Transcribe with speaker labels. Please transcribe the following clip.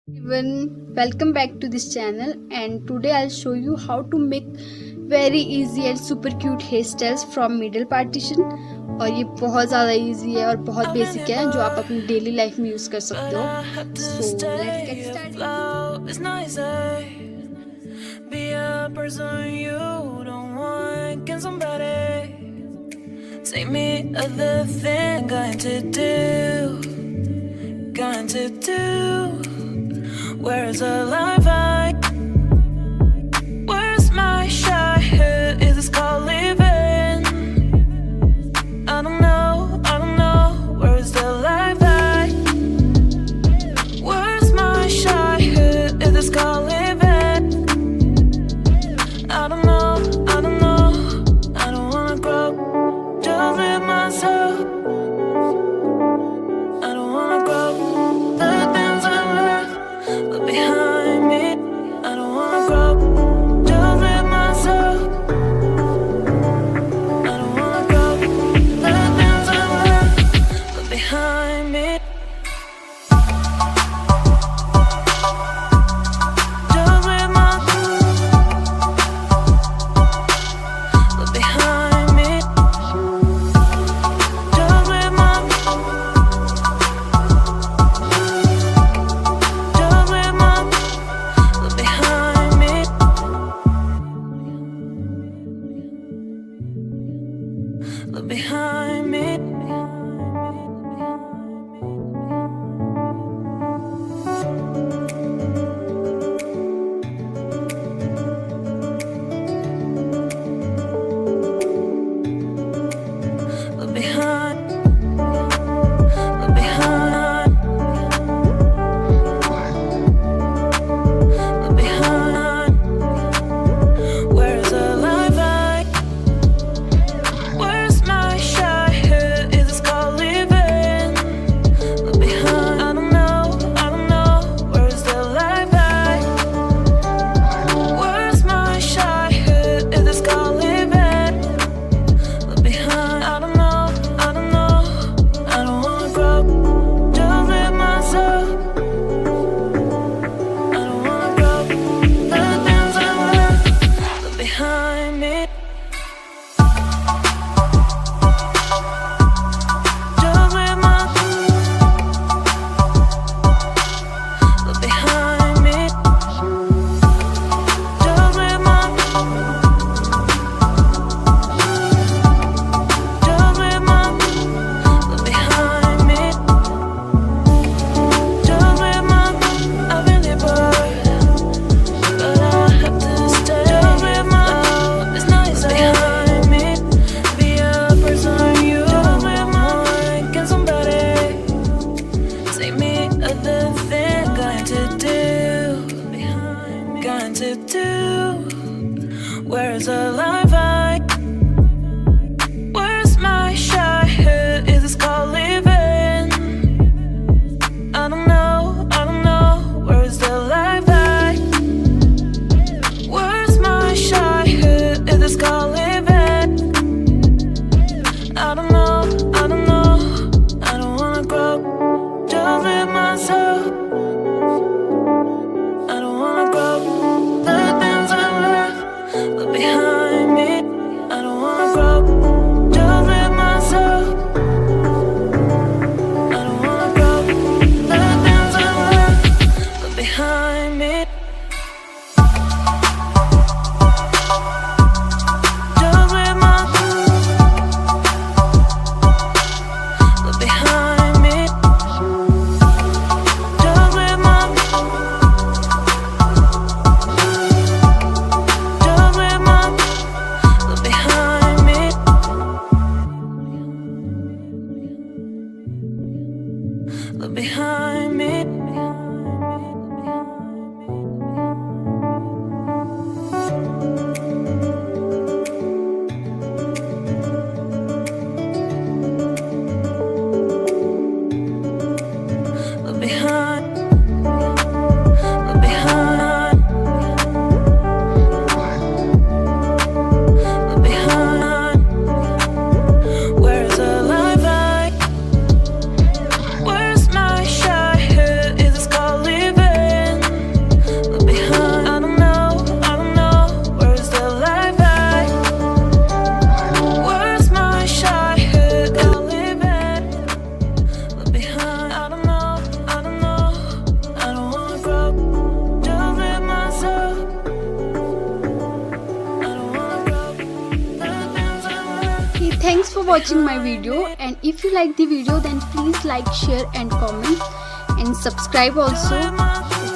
Speaker 1: Everyone, welcome back to this channel and today I'll show you how to make very easy and super cute hairstyles from middle partition। और ये बहुत ज़्यादा easy है और बहुत basic है जो आप अपनी डेली लाइफ में यूज़ कर सकते हो। So let's get started।
Speaker 2: Be a person you don't want. Can somebody take me other thing? Going to do. Where's the life where's my shy? Is this called living? I don't know. Where's the life where's my shy? Is this called living? I don't know. I don't wanna grow, just live myself. I don't wanna grow, the things I left behind me. I don't wanna grow, just live myself. I don't wanna grow, the things I left behind me. Look behind me. Look behind. Look behind. Look behind. Where's the life where's my shy? Is this called living? Look behind. I don't know. Where's the life where's my shy? Is this called living? Look behind. I don't know. I don't wanna grow, just live myself. I don't wanna grow, the things I left behind me. To do. Where's the life where's my shy? Is this called living? I don't know. Where's the life where's my shy? Is this called living? I don't know. I don't wanna grow, just live myself. I don't wanna grow, the things I left behind me.
Speaker 1: watching my video, and if you like the video then please like, share and comment and subscribe also.